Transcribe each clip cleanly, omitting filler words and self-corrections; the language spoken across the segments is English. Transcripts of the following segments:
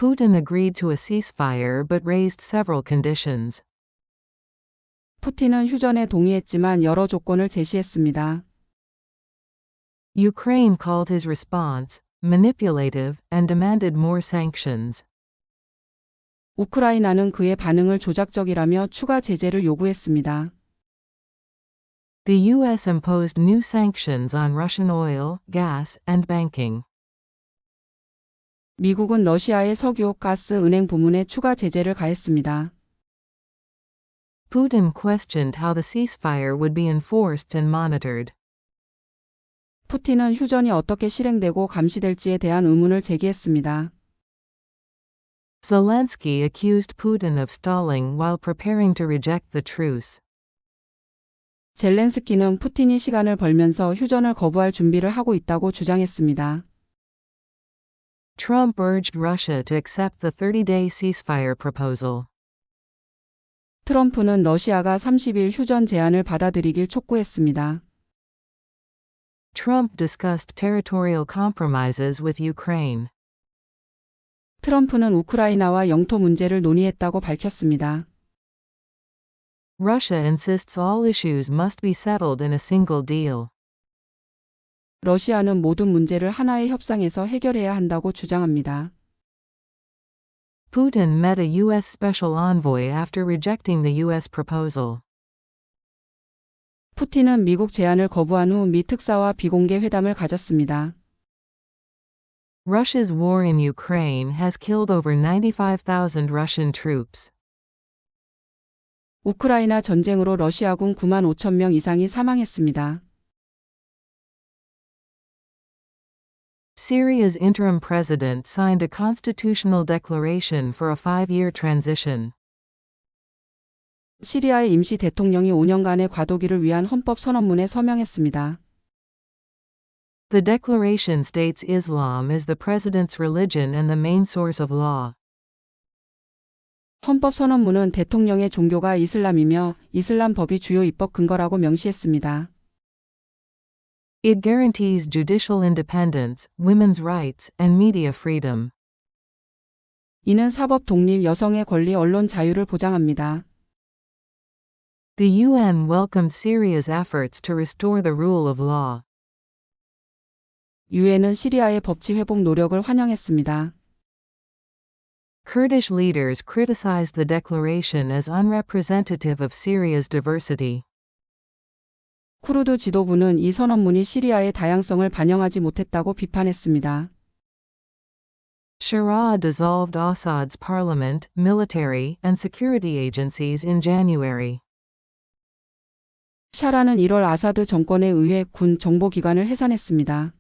Putin agreed to a ceasefire but raised several conditions. 푸틴은 휴전에 동의했지만 여러 조건을 제시했습니다. Ukraine called his response manipulative and demanded more sanctions. 우크라이나는 그의 반응을 조작적이라며 추가 제재를 요구했습니다. The U.S. imposed new sanctions on Russian oil, gas, and banking. 미국은 러시아의 석유, 가스, 은행 부문에 추가 제재를 가했습니다. Putin questioned how the ceasefire would be enforced and monitored. 푸틴은 휴전이 어떻게 실행되고 감시될지에 대한 의문을 제기했습니다. Zelensky accused Putin of stalling while preparing to reject the truce. 젤렌스키는 푸틴이 시간을 벌면서 휴전을 거부할 준비를 하고 있다고 주장했습니다. Trump urged Russia to accept the 30-day ceasefire proposal. 트럼프는 러시아가 30일 휴전 제안을 받아들이길 촉구했습니다. Trump discussed territorial compromises with Ukraine. 트럼프는 우크라이나와 영토 문제를 논의했다고 밝혔습니다. Russia insists all issues must be settled in a single deal. 러시아는 모든 문제를 하나의 협상에서 해결해야 한다고 주장합니다. Putin met a U.S. special envoy after rejecting the U.S. proposal. 푸틴은 미국 제안을 거부한 후 미 특사와 비공개 회담을 가졌습니다. Russia's war in Ukraine has killed over 95,000 Russian troops. 우크라이나 전쟁으로 러시아군 9만 5천 명 이상이 사망했습니다. Syria's interim president signed a constitutional declaration for a 5-year transition. 시리아의 임시 대통령이 5년간의 과도기를 위한 헌법 선언문에 서명했습니다. The declaration states Islam is the president's religion and the main source of law. 헌법 선언문은 대통령의 종교가 이슬람이며 이슬람 법이 주요 입법 근거라고 명시했습니다. It guarantees judicial independence, women's rights, and media freedom. 이는 사법 독립, 여성의 권리, 언론 자유를 보장합니다. The UN welcomed Syria's efforts to restore the rule of law. 유엔은 시리아의 법치 회복 노력을 환영했습니다. Kurdish leaders criticized the declaration as unrepresentative of Syria's diversity. 쿠르드 지도부는 이 선언문이 시리아의 다양성을 반영하지 못했다고 비판했습니다. Shura dissolved Assad's parliament, military, and security agencies in January. 샤라는 1월 아사드 정권에 의해 군 정보기관을 해산했습니다.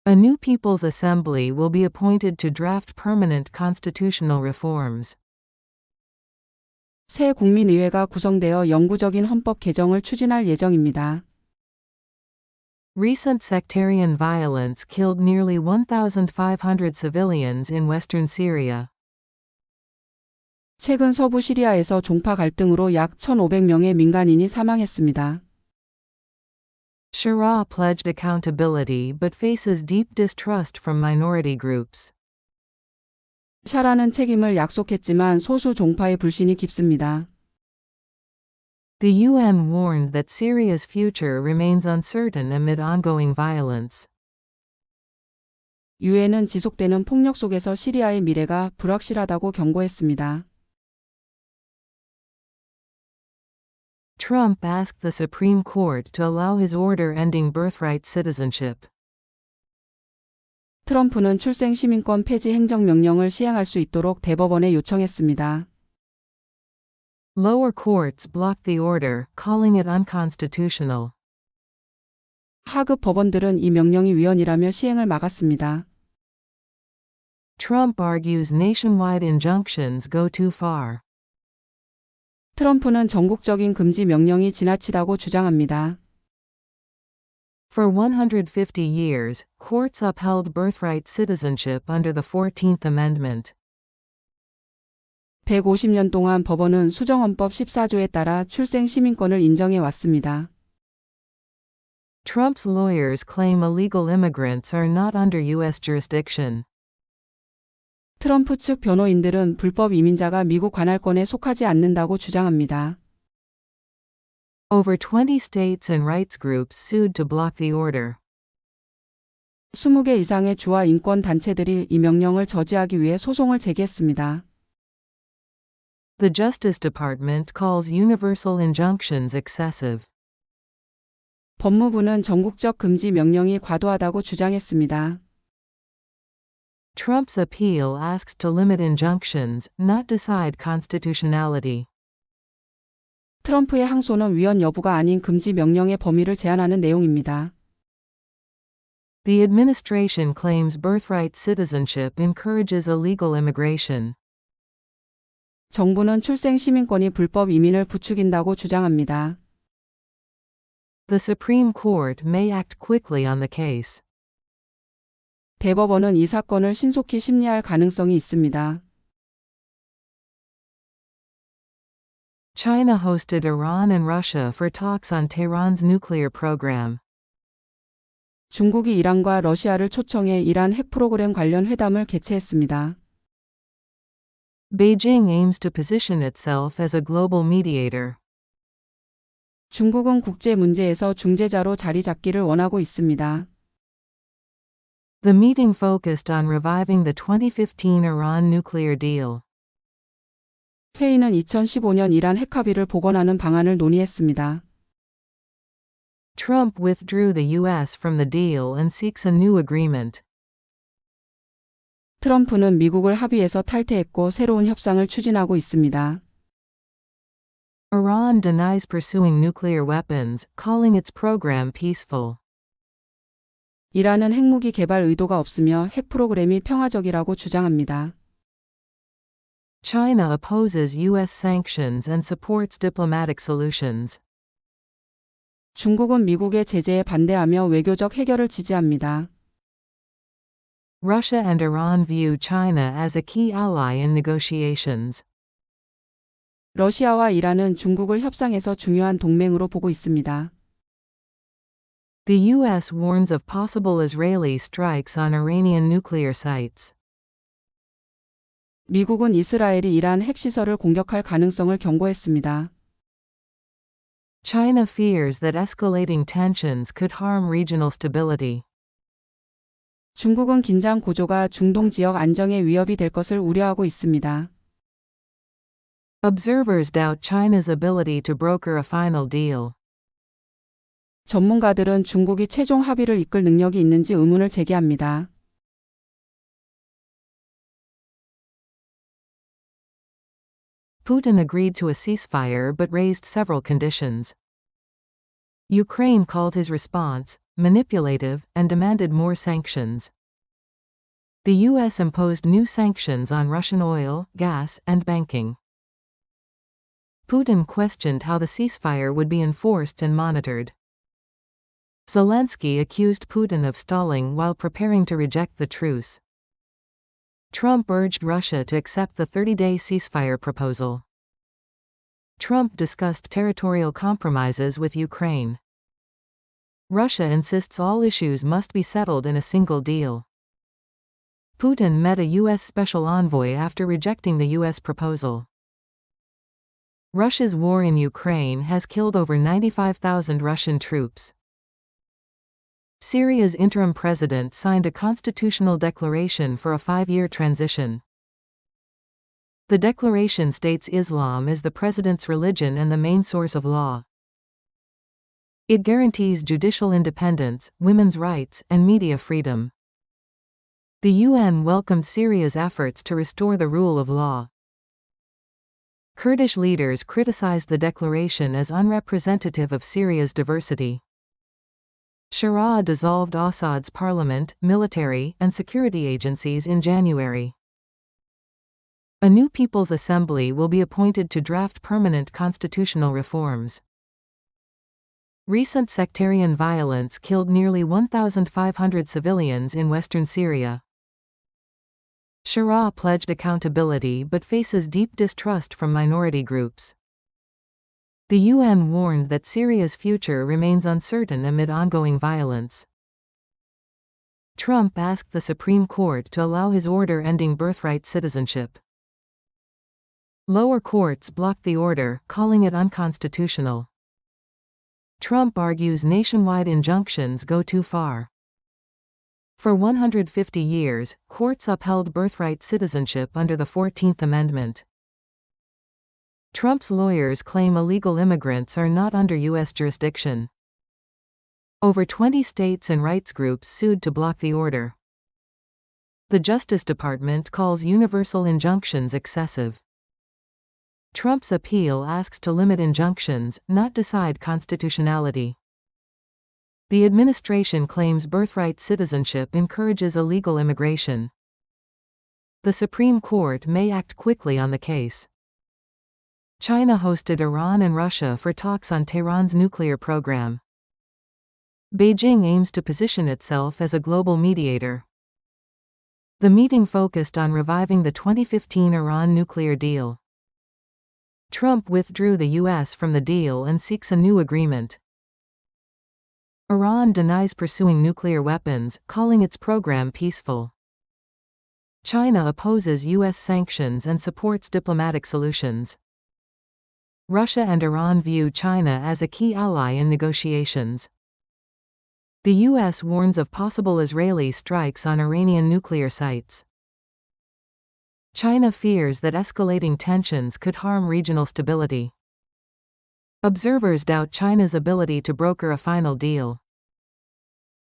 A new People's Assembly will be appointed to draft permanent constitutional reforms. 새 국민의회가 구성되어 영구적인 헌법 개정을 추진할 예정입니다. Recent sectarian violence killed nearly 1,500 civilians in western Syria. 최근 서부 시리아에서 종파 갈등으로 약 1,500명의 민간인이 사망했습니다. Shura pledged accountability but faces deep distrust from minority groups. 샤라는 책임을 약속했지만 소수 종파의 불신이 깊습니다. The UN warned that Syria's future remains uncertain amid ongoing violence. 유엔은 지속되는 폭력 속에서 시리아의 미래가 불확실하다고 경고했습니다. Trump asked the Supreme Court to allow his order ending birthright citizenship. 트럼프는 출생 시민권 폐지 행정명령을 시행할 수 있도록 대법원에 요청했습니다. Lower courts blocked the order, calling it unconstitutional. 하급 법원들은 이 명령이 위헌이라며 시행을 막았습니다. Trump argues nationwide injunctions go too far. 트럼프는 전국적인 금지 명령이 지나치다고 주장합니다. For 150 years, courts upheld birthright citizenship under the 14th Amendment. 150년 동안 법원은 수정헌법 14조에 따라 출생 시민권을 인정해 왔습니다. Trump's lawyers claim illegal immigrants are not under U.S. jurisdiction. 트럼프 측 변호인들은 불법 이민자가 미국 관할권에 속하지 않는다고 주장합니다. Over 20 states and rights groups sued to block the order. 20개 이상의 주와 인권 단체들이 이 명령을 저지하기 위해 소송을 제기했습니다. The Justice Department calls universal injunctions excessive. 법무부는 전국적 금지 명령이 과도하다고 주장했습니다. Trump's appeal asks to limit injunctions, not decide constitutionality. 트럼프의 항소는 위헌 여부가 아닌 금지 명령의 범위를 제한하는 내용입니다. The administration claims birthright citizenship encourages illegal immigration. 정부는 출생 시민권이 불법 이민을 부추긴다고 주장합니다. The Supreme Court may act quickly on the case. 대법원은 이 사건을 신속히 심리할 가능성이 있습니다. China hosted Iran and Russia for talks on Tehran's nuclear program. 중국이 이란과 러시아를 초청해 이란 핵 프로그램 관련 회담을 개최했습니다. Beijing aims to position itself as a global mediator. 중국은 국제 문제에서 중재자로 자리 잡기를 원하고 있습니다. The meeting focused on reviving the 2015 Iran nuclear deal. 회의는 2015년 이란 핵 합의를 복원하는 방안을 논의했습니다. Trump withdrew the U.S. from the deal and seeks a new agreement. 트럼프는 미국을 합의에서 탈퇴했고 새로운 협상을 추진하고 있습니다. Iran denies pursuing nuclear weapons, calling its program peaceful. 이란은 핵무기 개발 의도가 없으며 핵 프로그램이 평화적이라고 주장합니다. China opposes U.S. sanctions and supports diplomatic solutions. 중국은 미국의 제재에 반대하며 외교적 해결을 지지합니다. Russia and Iran view China as a key ally in negotiations. 러시아와 이란은 중국을 협상에서 중요한 동맹으로 보고 있습니다. The U.S. warns of possible Israeli strikes on Iranian nuclear sites. 미국은 이스라엘이 이란 핵시설을 공격할 가능성을 경고했습니다. China fears that escalating tensions could harm regional stability. 중국은 긴장 고조가 중동 지역 안정에 위협이 될 것을 우려하고 있습니다. Observers doubt China's ability to broker a final deal. 전문가들은 중국이 최종 합의를 이끌 능력이 있는지 의문을 제기합니다. Putin agreed to a ceasefire but raised several conditions. Ukraine called his response manipulative and demanded more sanctions. The U.S. imposed new sanctions on Russian oil, gas, and banking. Putin questioned how the ceasefire would be enforced and monitored. Zelensky accused Putin of stalling while preparing to reject the truce. Trump urged Russia to accept the 30-day ceasefire proposal. Trump discussed territorial compromises with Ukraine. Russia insists all issues must be settled in a single deal. Putin met a U.S. special envoy after rejecting the U.S. proposal. Russia's war in Ukraine has killed over 95,000 Russian troops. Syria's interim president signed a constitutional declaration for a 5-year transition. The declaration states Islam is the president's religion and the main source of law. It guarantees judicial independence, women's rights, and media freedom. The UN welcomed Syria's efforts to restore the rule of law. Kurdish leaders criticized the declaration as unrepresentative of Syria's diversity. Sharia dissolved Assad's parliament, military, and security agencies in January. A new People's Assembly will be appointed to draft permanent constitutional reforms. Recent sectarian violence killed nearly 1,500 civilians in western Syria. Sharia pledged accountability but faces deep distrust from minority groups. The UN warned that Syria's future remains uncertain amid ongoing violence. Trump asked the Supreme Court to allow his order ending birthright citizenship. Lower courts blocked the order, calling it unconstitutional. Trump argues nationwide injunctions go too far. For 150 years, courts upheld birthright citizenship under the 14th Amendment. Trump's lawyers claim illegal immigrants are not under U.S. jurisdiction. Over 20 states and rights groups sued to block the order. The Justice Department calls universal injunctions excessive. Trump's appeal asks to limit injunctions, not decide constitutionality. The administration claims birthright citizenship encourages illegal immigration. The Supreme Court may act quickly on the case. China hosted Iran and Russia for talks on Tehran's nuclear program. Beijing aims to position itself as a global mediator. The meeting focused on reviving the 2015 Iran nuclear deal. Trump withdrew the U.S. from the deal and seeks a new agreement. Iran denies pursuing nuclear weapons, calling its program peaceful. China opposes U.S. sanctions and supports diplomatic solutions. Russia and Iran view China as a key ally in negotiations. The U.S. warns of possible Israeli strikes on Iranian nuclear sites. China fears that escalating tensions could harm regional stability. Observers doubt China's ability to broker a final deal.